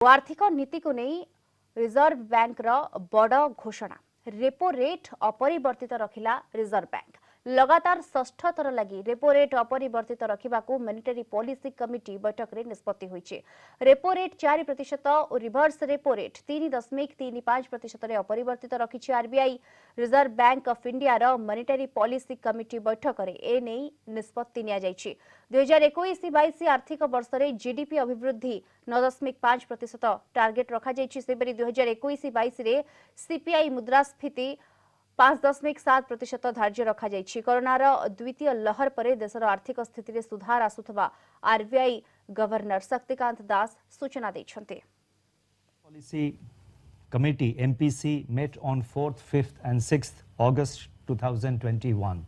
आर्थिक नीति को नहीं रिजर्व बैंक रो बड़ घोषणा। रेपो रेट अपरिवर्तित रखिला रिजर्व बैंक। लगातार षष्ठ थर लगी रेपो रेट अपरिवर्तित रखा मॉनिटरी पॉलिसी कमिटी बैठक में निष्पत्ति होइछे। रेपो रेट 4% और रिवर्स रेपो रेट 3.35% अपरिवर्तित रखिछे RBI. Reserve bank of India रो मॉनिटरी पॉलिसी कमिटी बैठक में ए नहीं निष्पत्ति निया जाइछे। 2021-22 आर्थिक वर्ष में जीडीपी अभिवृद्धि 9.5% टार्गेट रखा जाइछे। सेबरी 2021-22 सीपीआई मुद्रास्फीति 5.7% धार्य रखा जाइछी। कोरोनार द्वितीय लहर पर देशर आर्थिक स्थिति में सुधार आसुथबा आरबीआई गवर्नर शक्तिकांत दास सूचना दैछन्ते। Policy Committee MPC met on 4th, 5th and 6th August 2021.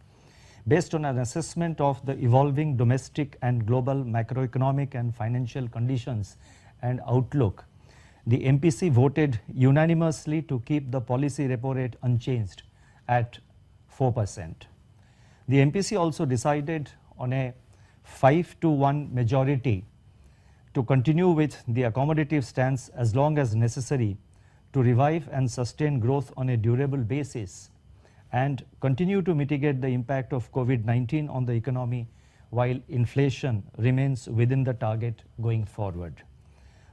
Based on an assessment of the evolving domestic and global macroeconomic and financial conditions and outlook, the MPC voted unanimously to keep the policy repo rate unchanged at 4%. The MPC also decided on a 5-1 majority to continue with the accommodative stance as long as necessary to revive and sustain growth on a durable basis and continue to mitigate the impact of COVID-19 on the economy while inflation remains within the target going forward.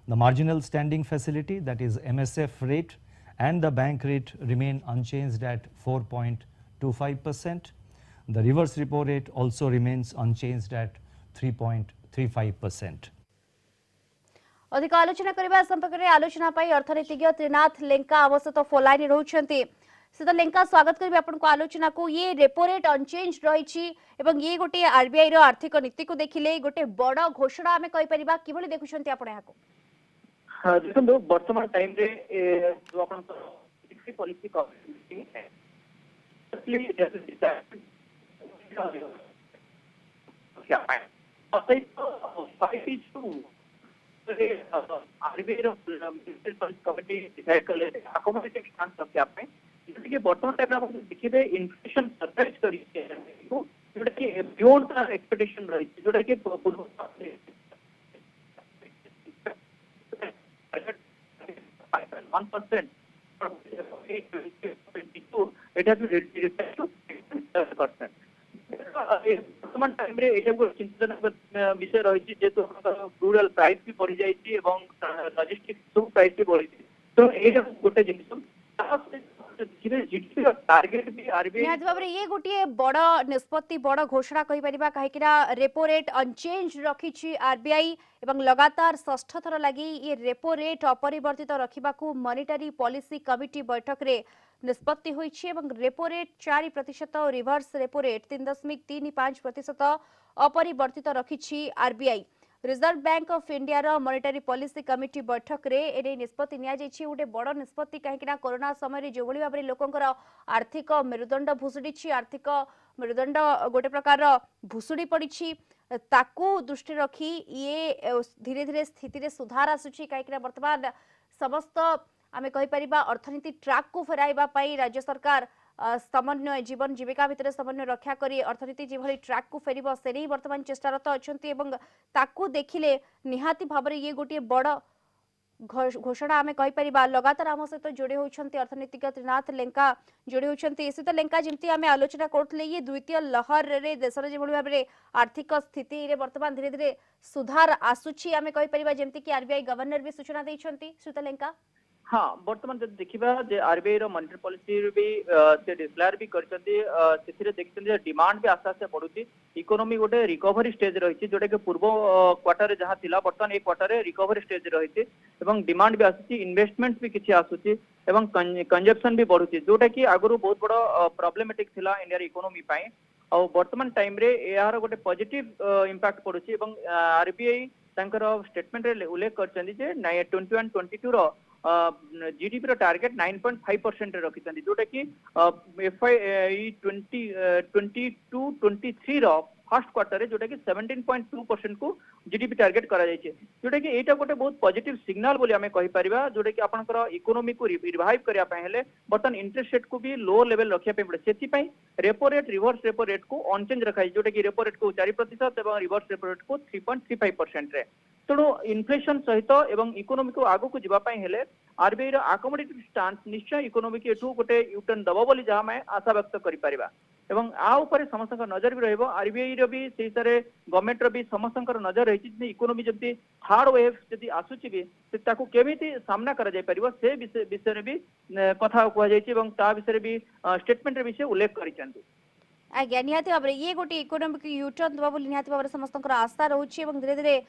The marginal standing facility, that is MSF rate, and the bank rate remain unchanged at 4.25%. The reverse repo rate also remains unchanged at 3.35%. अधिक आलोचना करबा संपर्क में आलोचना पाई अर्थनीतिज्ञ त्रिनाथ लेंका आम सहित फोलाइन रहउछन्ती। सीधा लेंका स्वागत करबे आपनको आलोचना को। ये रेपो रेट अनचेंज रहिछि एवं ये गोटे आरबीआई रो आर्थिक नीति को देखिले गोटे बड़ घोषणा आमे कहि परिबा किभली देखुछन्ती आपण याको। हां देखो वर्तमान टाइम रे जो आपण पॉलिसी कमिटी है आरबीआई कमिटी डिसाइड कर लेते अकोमोडेटिव स्टांस रखिया पे जोटा कि वर्तमान टाइम आप देखिबे इन्फ्लेशन सरप्राइज करी जोटा कि बियॉन्ड द एक्सपेक्टेशन रही जोटा कि पूर्व 1% it has been reduced to 6%. वर्तमान टाइम रे एटा को चिंतन विषय रही जेतु रूरल प्राइस भी बढ़ी जाइछि एवं लॉजिस्टिक्स सब प्राइस भी बढ़ी तो एटा गोटे जिनिस जीडीपी टारगेट भी आरबीआई निहात बाबरे ये गोटे बड़ निष्पत्ति बड़ घोषणा कहि परिबा काहेकिना रेपो रेट अनचेंज रखिछि आरबीआई एवं लगातार षष्ठ थर लगी ये रेपो रेट अपरिवर्तित रखिबाकू मॉनिटरी पॉलिसी कमिटी बैठक रे निष्पत्ति होइछि एवं रेपो रेट 4% और रिवर्स रेपो रेट 3.35% अपरिवर्तित रखिछि RBI. Reserve bank of India रो मॉनिटरी पॉलिसी कमिटी बैठक रे एने निष्पत्ति निया जाइछि उडे बड़ निष्पत्ति काहेकिना कोरोना समय रे जोबळी भाबरे लोकंकर आर्थिक मेरुदंड भुसुडीछि। आर्थिक मेरुदंड गोटे प्रकार भुसुडी पड़िछि ताकू दृष्टि रखी ये धीरे धीरे स्थिति रे सुधार आसुछि काहेकिना वर्तमान समस्त आमे कहि परिबा अर्थनीति ट्रैक को फेराइबा पई राज्य सरकार समन्वय जीवन जीविका भितर समन्वय रक्षा करी अर्थनीति जेभली ट्रैक को फेरिबो से नहीं वर्तमान चेष्टारत अछंती एवं ताकू देखिले निहाती भाबरे ये गोटे बड़ घोषणा आमे कहि परिबा। लगातार आम सहित जोड़े होछंती अर्थनीतिज्ञ त्रिनाथ लेंका जोड़े होछंती। इसी तो लेंका जेमती आमे आलोचना करथले ये द्वितीय लहर रे देशर जेभली भाबरे आर्थिक स्थिति रे वर्तमान धीरे धीरे सुधार आसुछि आमे कहि परिबा जेमती कि आरबीआई गवर्नर भी सूचना दैछंती। श्रीता लेंका हाँ वर्तमान जब देखिबा जे आरबीआई रो मॉनिटरी पॉलिसी भी से डिक्लेयर भी करछंती सेथिरे देखछंती डिमांड भी आस्ते आस्ते बढ़ुची इकोनॉमी गोटे रिकवरी स्टेज रहिछि जोटा कि पूर्व क्वार्टर जहां थिला वर्तमान ए क्वार्टर रे रिकवरी स्टेज रहिछि एवं डिमांड भी आसुची इन्वेस्टमेंट भी किछि आसुची एवं कंजप्शन भी बढ़ुची जोटा कि आगरु बहुत बड़ प्रॉब्लमेटिक थिला इंडिया इकोनॉमी पई और वर्तमान टाइम रे यार गोटे पॉजिटिव इंपैक्ट पड़ुची एवं आरबीआई तांकर स्टेटमेंट रे उल्लेख करछंती जे 21-22 रो जीडीपी रो टार्गेट 9.5% रखिछंती जोटा कि एफआई 2022-23 रो फर्स्ट क्वार्टर रे जोटा कि 17.2% को जीडीपी टार्गेट करा जायछि जोटा कि एटा गोटे बहुत पॉजिटिव सिग्नल बोली हमें कहि परिबा जोटा कि आपनकर इकोनॉमी को रिवाइव करिया पय हेले बर्तन इंटरेस्ट रेट को भी लो लेवल रखिया पे पड़े सेति पय repo rate reverse repo rate को अनचेंज रखाई जोटा कि रेपो रेट को 4% एवं रिवर्स रेपो रेट को 3.35% रे तेणु इन्फ्लेशन सहित एवं इकोनॉमी को आगु को जीवा हेले आरबीआई आकोमोडेटिव स्टांस निश्चय इकोनॉमी की एठू गोटे यूटर्न दबो बोली जहाँ मैं आशा व्यक्त करि परिबा एवं आ ऊपर समस्त नजर भी रहिबो आरबीआई रो भी सेही सारे गवर्नमेंट रो भी समस्त नजर रही जे इकोनॉमी जति थर्ड वेव जति आसुची भी से ताकू केमिति सामना करा जाय परिबो से विषय रे भी कथा कुआ जायछि एवं ता विषय रे भी स्टेटमेंट रे विषय उल्लेख करिसंती आज्ञा निहाती भाव ये गोटे इकोनॉमिक यूटर्न दबा बोली निहाती भाव समस्त आशा रोचे धीरे धीरे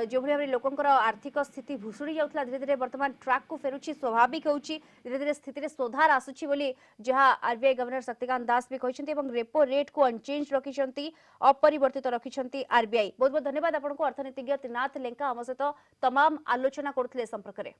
जो भाव लोकंर आर्थिक स्थिति भुशुड़ी जाऊला धीरे धीरे वर्तमान ट्रैक को फेरुची स्वाभाविक होउची धीरे धीरे स्थिति रे सुधार आसुची बोली जहां आरबीआई गवर्नर शक्तिकांत दास भी कहते एवं रेपो रेट को अनचेंज रखिछंती अपरिवर्तित रखिछंती आरबीआई बहुत बहुत धन्यवाद आपको अर्थनीतिज्ञ त्रिनाथ लेंका हम सहित तमाम आलोचना करथिले संपर्क रे।